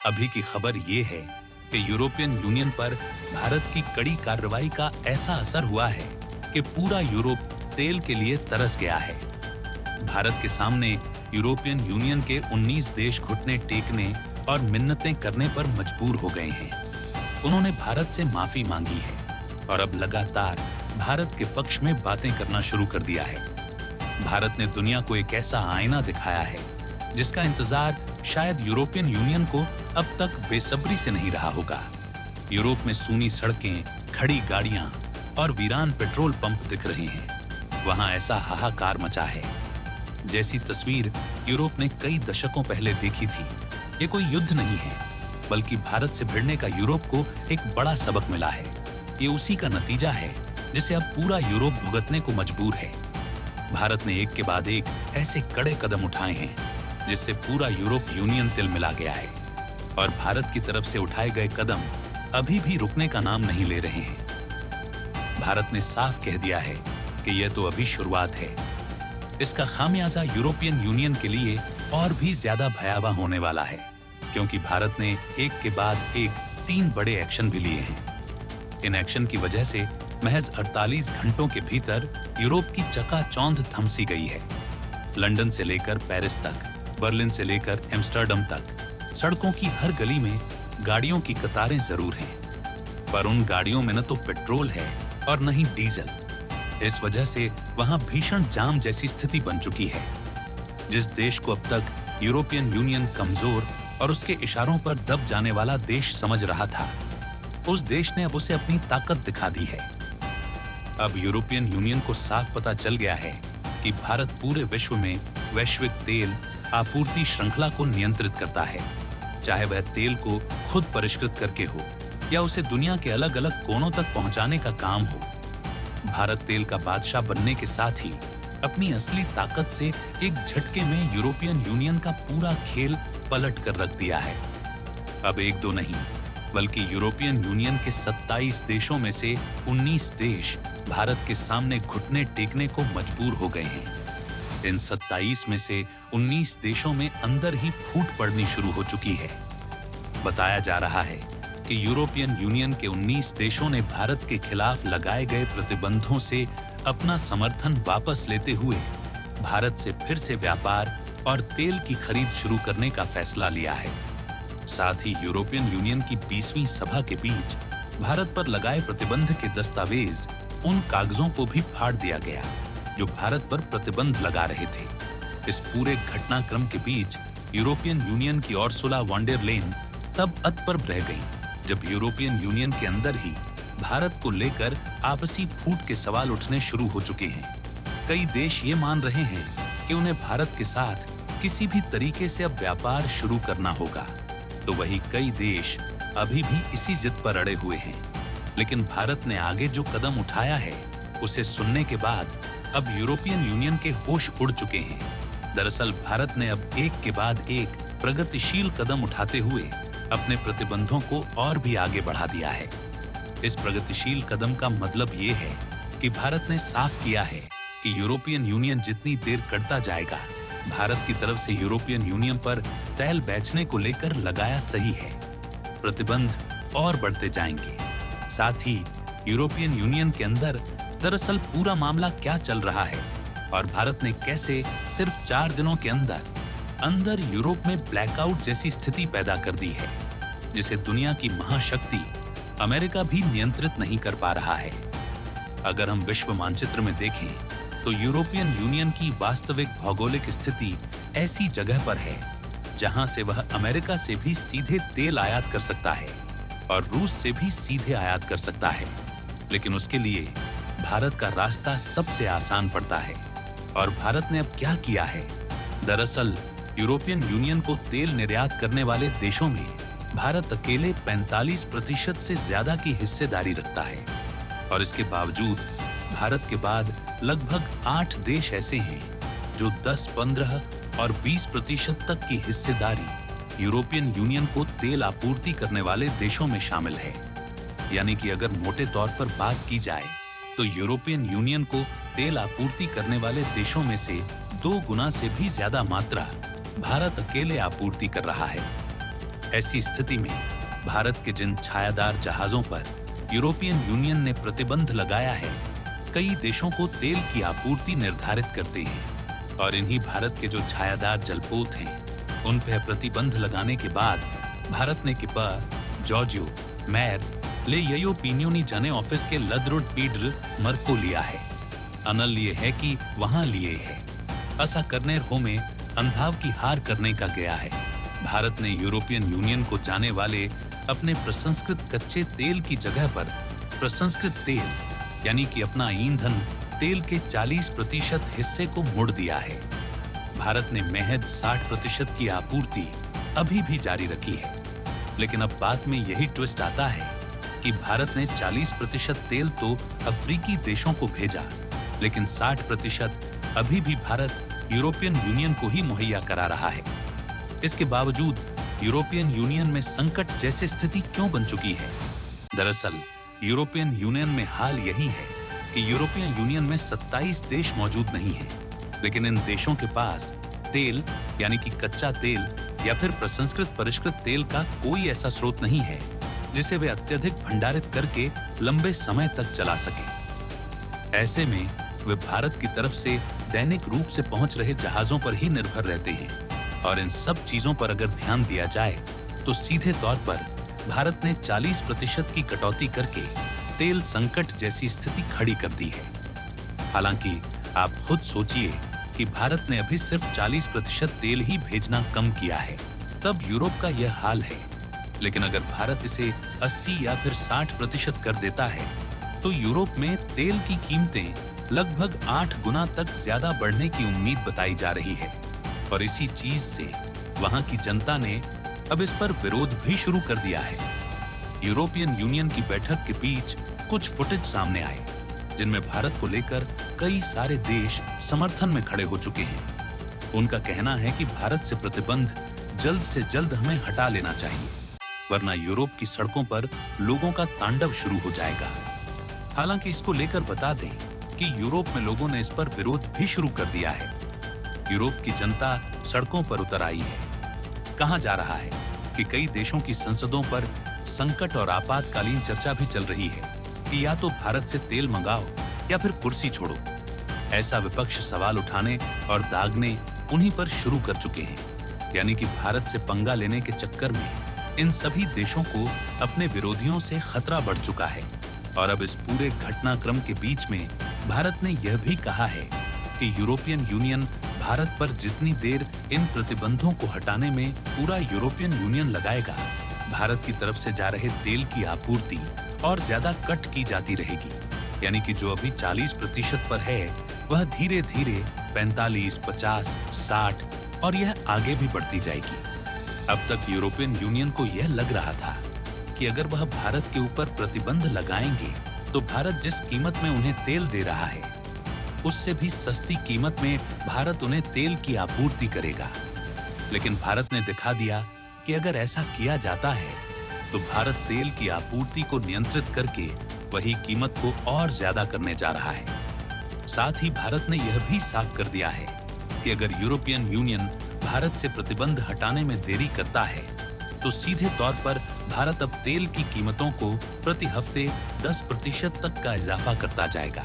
अभी की खबर ये है कि यूरोपियन यूनियन पर भारत की कड़ी कार्रवाई का ऐसा असर हुआ है कि पूरा यूरोप तेल के लिए तरस गया है। भारत के सामने यूरोपियन यूनियन के 19 देश घुटने टेकने और मिन्नतें करने पर मजबूर हो गए हैं। उन्होंने भारत से माफी मांगी है और अब लगातार भारत के पक्ष में बातें करना शुरू कर दिया है। भारत ने दुनिया को एक ऐसा आईना दिखाया है जिसका इंतजार शायद यूरोपियन यूनियन को अब तक बेसब्री से नहीं रहा होगा। यूरोप में सूनी सड़कें, खड़ी गाड़ियां और वीरान पेट्रोल पंप दिख रहे हैं। वहां ऐसा हाहाकार मचा है जैसी तस्वीर यूरोप ने कई दशकों पहले देखी थी। ये कोई युद्ध नहीं है, बल्कि भारत से भिड़ने का यूरोप को एक बड़ा सबक मिला है। ये उसी का नतीजा है जिसे अब पूरा यूरोप भुगतने को मजबूर है। भारत ने एक के बाद एक ऐसे कड़े कदम उठाए हैं जिससे पूरा यूरोप यूनियन तिलमिला गया है और भारत की तरफ से उठाए गए कदम अभी भी रुकने का नाम नहीं ले रहे हैं। भारत ने साफ कह दिया है कि यह तो अभी शुरुआत है। इसका खामियाजा यूरोपियन यूनियन के लिए और भी ज्यादा भयावह होने वाला है, क्योंकि भारत ने एक के बाद एक 3 बड़े एक्शन भी लिए हैं। इन एक्शन की वजह से महज 48 घंटों के भीतर यूरोप की चकाचौंध थमसी गई है। लंदन से लेकर पेरिस तक, बर्लिन से लेकर एम्स्टर्डम तक सड़कों की हर गली में गाड़ियों की कतारें जरूर हैं, पर उन गाड़ियों में न तो पेट्रोल है और न ही डीजल। इस वजह से वहां भीषण जाम जैसी स्थिति बन चुकी है। जिस देश को अब तक यूरोपियन यूनियन कमजोर और उसके इशारों पर दब जाने वाला देश समझ रहा था, उस देश ने अब उसे अपनी ताकत दिखा दी है। अब यूरोपियन यूनियन को साफ पता चल गया है कि भारत पूरे विश्व में वैश्विक तेल आपूर्ति श्रृंखला को नियंत्रित करता है, चाहे वह तेल को खुद परिष्कृत करके हो या उसे दुनिया के अलग-अलग कोनों तक पहुंचाने का काम हो। भारत तेल का बादशाह बनने के साथ ही अपनी असली ताकत से एक झटके में यूरोपियन यूनियन का पूरा खेल पलट कर रख दिया है। अब एक दो नहीं, बल्कि यूरोपियन यूनियन के 27 देशों में से 19 देश भारत के सामने घुटने टेकने को मजबूर हो गए हैं। इन 27 में से 19 देशों में अंदर ही फूट पड़नी शुरू हो चुकी है। बताया जा रहा है कि यूरोपियन यूनियन के 19 देशों ने भारत के खिलाफ लगाए गए प्रतिबंधों से अपना समर्थन वापस लेते हुए भारत से फिर से व्यापार और तेल की खरीद शुरू करने का फैसला लिया है। साथ ही यूरोपियन यूनियन की 20वीं सभा के बीच भारत पर लगाए प्रतिबंध के दस्तावेज, उन कागजों को भी फाड़ दिया गया जो भारत पर प्रतिबंध लगा रहे थे। इस पूरे घटनाक्रम के बीच यूरोपियन यूनियन की उर्सुला वॉन डेर लेyen तब अतपर्ब रह गईं, जब यूरोपियन यूनियन के अंदर ही भारत को लेकर आपसी फूट के सवाल उठने शुरू हो चुके हैं। कई देश ये मान रहे हैं कि उन्हें भारत के साथ किसी भी तरीके से अब व्यापार शुरू करना होगा, तो वही कई देश अभी भी इसी जिद पर अड़े हुए हैं। लेकिन भारत ने आगे जो कदम उठाया है, उसे सुनने के बाद अब यूरोपियन यूनियन के होश उड़ चुके हैं। दरअसल भारत ने अब एक के बाद एक प्रगतिशील कदम उठाते हुए अपने प्रतिबंधों को और भी आगे बढ़ा दिया है। इस प्रगतिशील कदम का मतलब ये है कि भारत ने साफ किया है कि यूरोपियन यूनियन जितनी देर करता जाएगा, भारत की तरफ से यूरोपियन यूनियन पर तेल बेचने को लेकर लगाया सही है। प्रतिबंध और बढ़ते जाएंगे। साथ ही यूरोपियन यूनियन के अंदर दरअसल पूरा मामला क्या चल रहा है और भारत ने कैसे सिर्फ 4 दिनों के अंदर यूरोप में ब्लैकआउट जैसी स्थिति पैदा कर दी है, जिसे दुनिया की महाशक्ति अमेरिका भी नियंत्रित नहीं कर पा रहा है। अगर हम विश्व मानचित्र में देखें तो यूरोपियन यूनियन की वास्तविक भौगोलिक स्थिति ऐसी जगह पर है जहां से वह अमेरिका से भी सीधे तेल आयात कर सकता है और रूस से भी सीधे आयात कर सकता है। लेकिन उसके लिए भारत का रास्ता सबसे आसान पड़ता है। और भारत ने अब क्या किया है? दरअसल यूरोपियन यूनियन को तेल निर्यात करने वाले देशों में भारत अकेले 45% से ज्यादा की हिस्सेदारी रखता है। और इसके बावजूद भारत के बाद लगभग 8 देश ऐसे हैं जो 10, 15 और 20% तक की हिस्सेदारी यूरोपियन यूनियन को तेल आपूर्ति करने वाले देशों में शामिल है। यानी कि अगर मोटे तौर पर बात की जाए तो यूरोपियन यूनियन को तेल आपूर्ति करने वाले देशों में से 2 गुना से भी ज्यादा मात्रा भारत अकेले आपूर्ति कर रहा है। ऐसी स्थिति में भारत के जिन छायादार जहाजों पर यूरोपियन यूनियन ने प्रतिबंध लगाया है, कई देशों को तेल की आपूर्ति निर्धारित करते हैं और इन्हीं भारत के जो छायादार जलपोत हैं, उन पर प्रतिबंध लगाने के बाद भारत ने किपा, जॉर्जियो, मैर, ले ययो पीन्योनी जने ऑफिस के लदरुड पीड्र मर्को लिया है। अनल ये है कि वहां लिए है। ऐसा करने हो में अंधाव की हार करने का गया है। भारत ने यूरोपियन यूनियन को जाने वाले अपने प्रसंस्कृत कच्चे तेल की जगह पर प्रसंस्कृत तेल यानी कि अपना ईंधन तेल के 40% हिस्से को मोड़ दिया है। भारत ने महज 60% की आपूर्ति अभी भी जारी रखी है। लेकिन अब बात में यही ट्विस्ट आता है कि भारत ने 40% तेल तो अफ्रीकी देशों को भेजा, लेकिन 60% अभी भी भारत यूरोपियन यूनियन को ही मुहैया करा रहा है। इसके बावजूद यूरोपियन यूनियन में संकट जैसी स्थिति क्यों बन चुकी है? दरअसल यूरोपियन यूनियन में हाल यही है कि यूरोपियन यूनियन में 27 देश मौजूद नहीं हैं, लेकिन इन देशों के पास तेल यानी कि कच्चा तेल या फिर प्रसंस्कृत परिष्कृत तेल का कोई ऐसा स्रोत नहीं है जिसे वे अत्यधिक भंडारित करके लंबे समय तक चला सके। ऐसे में वे भारत की तरफ से दैनिक रूप से पहुंच रहे जहाजों पर ही निर्भर रहते हैं और इन सब चीजों पर अगर ध्यान दिया जाए तो सीधे तौर पर भारत ने 40% की कटौती करके तेल संकट जैसी स्थिति खड़ी कर दी है। हालांकि आप खुद सोचिए कि भारत ने अभी सिर्फ 40% तेल ही भेजना कम किया है, तब यूरोप का यह हाल है। लेकिन अगर भारत इसे 80 या फिर 60% कर देता है तो यूरोप में तेल की कीमतें लगभग 8 गुना तक ज्यादा बढ़ने की उम्मीद बताई जा रही है और इसी चीज से वहां की जनता ने अब इस पर विरोध भी शुरू कर दिया है। यूरोपियन यूनियन की बैठक के बीच कुछ फुटेज सामने आए जिनमें भारत को लेकर कई सारे देश समर्थन में खड़े हो चुके हैं। उनका कहना है कि भारत से प्रतिबंध जल्द से जल्द हमें हटा लेना चाहिए, वरना यूरोप की सड़कों पर लोगों का तांडव शुरू हो जाएगा। हालांकि इसको लेकर बता दें कि यूरोप में लोगों ने इस पर विरोध भी शुरू कर दिया है। यूरोप की जनता सड़कों पर उतर आई है। कहा जा रहा है कि कई देशों की संसदों पर संकट और आपातकालीन चर्चा भी चल रही है कि या तो भारत से तेल मंगाओ या फिर कुर्सी छोड़ो। ऐसा विपक्ष सवाल उठाने और दागने उन्हीं पर शुरू कर चुके हैं। यानी कि भारत से पंगा लेने के चक्कर में इन सभी देशों को अपने विरोधियों से खतरा बढ़ चुका है। और अब इस पूरे घटनाक्रम के बीच में भारत ने यह भी कहा है कि यूरोपियन यूनियन भारत पर जितनी देर इन प्रतिबंधों को हटाने में पूरा यूरोपियन यूनियन लगाएगा, भारत की तरफ से जा रहे तेल की आपूर्ति और ज्यादा कट की जाती रहेगी। यानी कि जो अभी 40% पर है वह धीरे धीरे 45, 50, 60 और यह आगे भी बढ़ती जाएगी। अब तक यूरोपियन यूनियन को यह लग रहा था कि अगर वह भारत के ऊपर प्रतिबंध लगाएंगे तो भारत जिस कीमत में उन्हें तेल दे रहा है उससे भी सस्ती कीमत में भारत उन्हें तेल की आपूर्ति करेगा। लेकिन भारत ने दिखा दिया कि अगर ऐसा किया जाता है तो भारत तेल की आपूर्ति को नियंत्रित करके वही कीमत को और ज्यादा करने जा रहा है। साथ ही भारत ने यह भी साफ कर दिया है कि अगर यूरोपियन यूनियन भारत से प्रतिबंध हटाने में देरी करता है तो सीधे तौर पर भारत अब तेल की कीमतों को प्रति हफ्ते 10% तक का इजाफा करता जाएगा।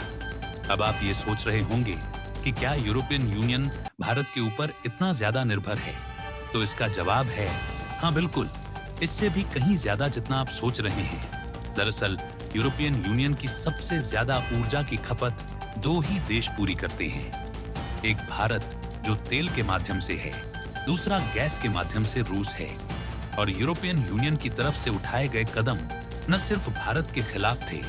अब आप ये सोच रहे होंगे कि क्या यूरोपियन यूनियन भारत के ऊपर इतना ज्यादा निर्भर है? तो इसका जवाब है हाँ, बिल्कुल, इससे भी कहीं ज्यादा जितना आप सोच रहे हैं। दरअसल यूरोपियन यूनियन की सबसे ज्यादा ऊर्जा की खपत 2 ही देश पूरी करते हैं। एक भारत जो तेल के माध्यम से है, दूसरा गैस के माध्यम से रूस है। और यूरोपियन यूनियन की तरफ से उठाए गए कदम न सिर्फ भारत के खिलाफ थे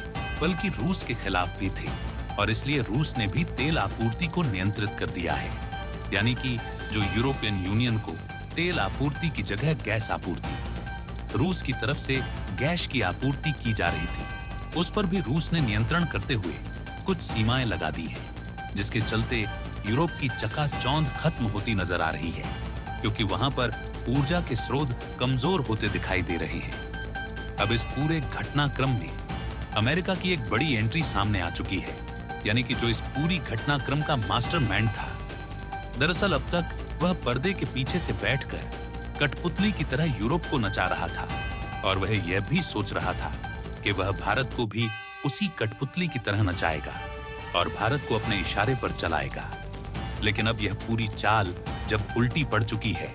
बल्कि रूस के खिलाफ भी थे और इसलिए रूस ने भी तेल आपूर्ति को नियंत्रित कर दिया है। यानी कि जो यूरोपियन यूनियन को तेल आपूर्ति की जगह गैस आपूर्ति, रूस की तरफ से गैस की आपूर्ति की जा रही थी, उस पर भी रूस ने नियंत्रण करते हुए कुछ सीमाएं लगा दी हैं, जिसके चलते यूरोप की चकाचौंध खत्म होती नजर आ रही है, क्योंकि वहां पर ऊर्जा के स्रोत कमजोर होते दिखाई दे रहे हैं। अब इस पूरे घटनाक्रम में अमेरिका की एक बड़ी एंट्री सामने आ चुकी है, यानी कि जो इस पूरी घटनाक्रम का मास्टरमाइंड था। दरअसल अब तक वह पर्दे के पीछे से बैठकर कठपुतली की तरह यूरोप को नचा रहा था और वह यह भी सोच रहा था कि वह भारत को भी उसी कठपुतली की तरह नचाएगा और भारत को अपने इशारे पर चलाएगा। लेकिन अब यह पूरी चाल जब उल्टी पड़ चुकी है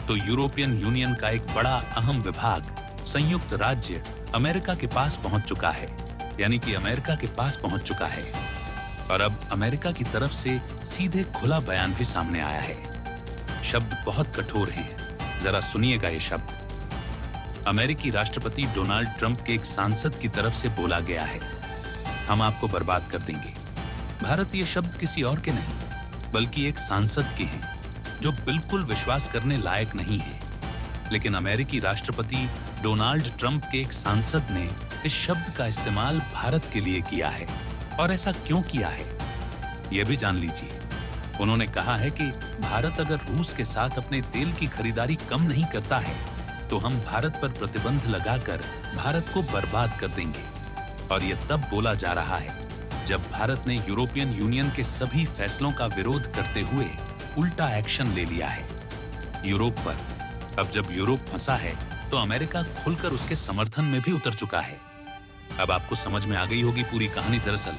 तो यूरोपियन यूनियन का एक बड़ा अहम विभाग संयुक्त राज्य अमेरिका के पास पहुंच चुका है, यानी कि अमेरिका के पास पहुंच चुका है। और अब अमेरिका की तरफ से सीधे खुला बयान भी सामने आया है। शब्द बहुत कठोर हैं, जरा सुनिएगा ये शब्द। अमेरिकी राष्ट्रपति डोनाल्ड ट्रंप के एक सांसद की तरफ से बोला गया है, हम आपको बर्बाद कर देंगे। भारत ये शब्द किसी और के नहीं बल्कि एक सांसद के हैं जो बिल्कुल विश्वास करने लायक नहीं है। लेकिन अमेरिकी राष्ट्रपति डोनाल्ड ट्रंप के एक सांसद ने इस शब्द का इस्तेमाल भारत के लिए किया है। और ऐसा क्यों किया है यह भी जान लीजिए। उन्होंने कहा है कि भारत अगर रूस के साथ अपने तेल की खरीदारी कम नहीं करता है तो हम भारत पर प्रतिबंध लगाकर भारत को बर्बाद कर देंगे। और यह तब बोला जा रहा है जब भारत ने यूरोपियन यूनियन के सभी फैसलों का विरोध करते हुए उल्टा एक्शन ले लिया है यूरोप पर। अब जब यूरोप फंसा है तो अमेरिका खुलकर उसके समर्थन में भी उतर चुका है। अब आपको समझ में आ गई होगी पूरी कहानी। दरअसल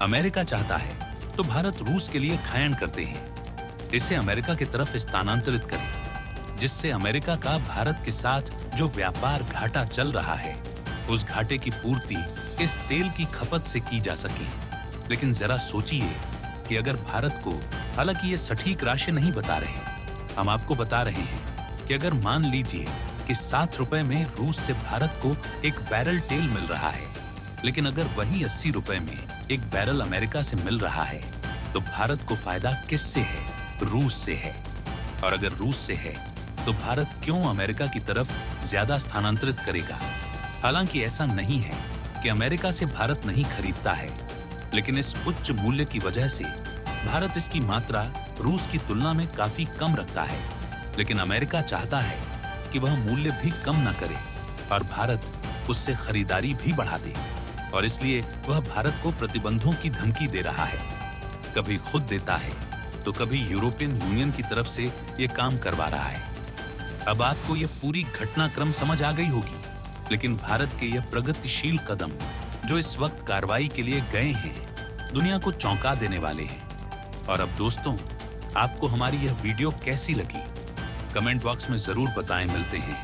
अमेरिका चाहता है तो भारत रूस के लिए खायन करते हैं, इसे अमेरिका की तरफ स्थानांतरित करें, जिससे अमेरिका का भारत के साथ जो व्यापार घाटा चल रहा है उस घाटे की पूर्ति इस तेल की खपत से की जा सके। लेकिन जरा सोचिए कि अगर भारत को, हालांकि ये सटीक राशि नहीं बता रहे, हम आपको बता रहे हैं कि अगर मान लीजिए कि 7 रुपए में रूस से भारत को एक बैरल तेल मिल रहा है, लेकिन अगर वही 80 रुपए में एक बैरल अमेरिका से मिल रहा है तो भारत को फायदा किससे है? रूस से है। और अगर रूस से है तो भारत क्यों अमेरिका की तरफ ज्यादा स्थानांतरित करेगा? हालांकि ऐसा नहीं है कि अमेरिका से भारत नहीं खरीदता है, लेकिन इस उच्च मूल्य की वजह से भारत इसकी मात्रा रूस की तुलना में काफी कम रखता है। लेकिन अमेरिका चाहता है कि वह मूल्य भी कम न करे और भारत उससे खरीदारी भी बढ़ा दे, और इसलिए वह भारत को प्रतिबंधों की धमकी दे रहा है। कभी खुद देता है तो कभी यूरोपियन यूनियन की तरफ से ये काम करवा रहा है। अब आपको ये पूरी घटनाक्रम समझ आ गई होगी, लेकिन भारत के ये प्रगतिशील कदम जो इस वक्त कार्रवाई के लिए गए हैं दुनिया को चौंका देने वाले हैं। और अब दोस्तों, आपको हमारी यह वीडियो कैसी लगी कमेंट बॉक्स में जरूर बताएं। मिलते हैं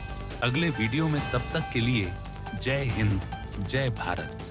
अगले वीडियो में, तब तक के लिए जय हिंद, जय भारत।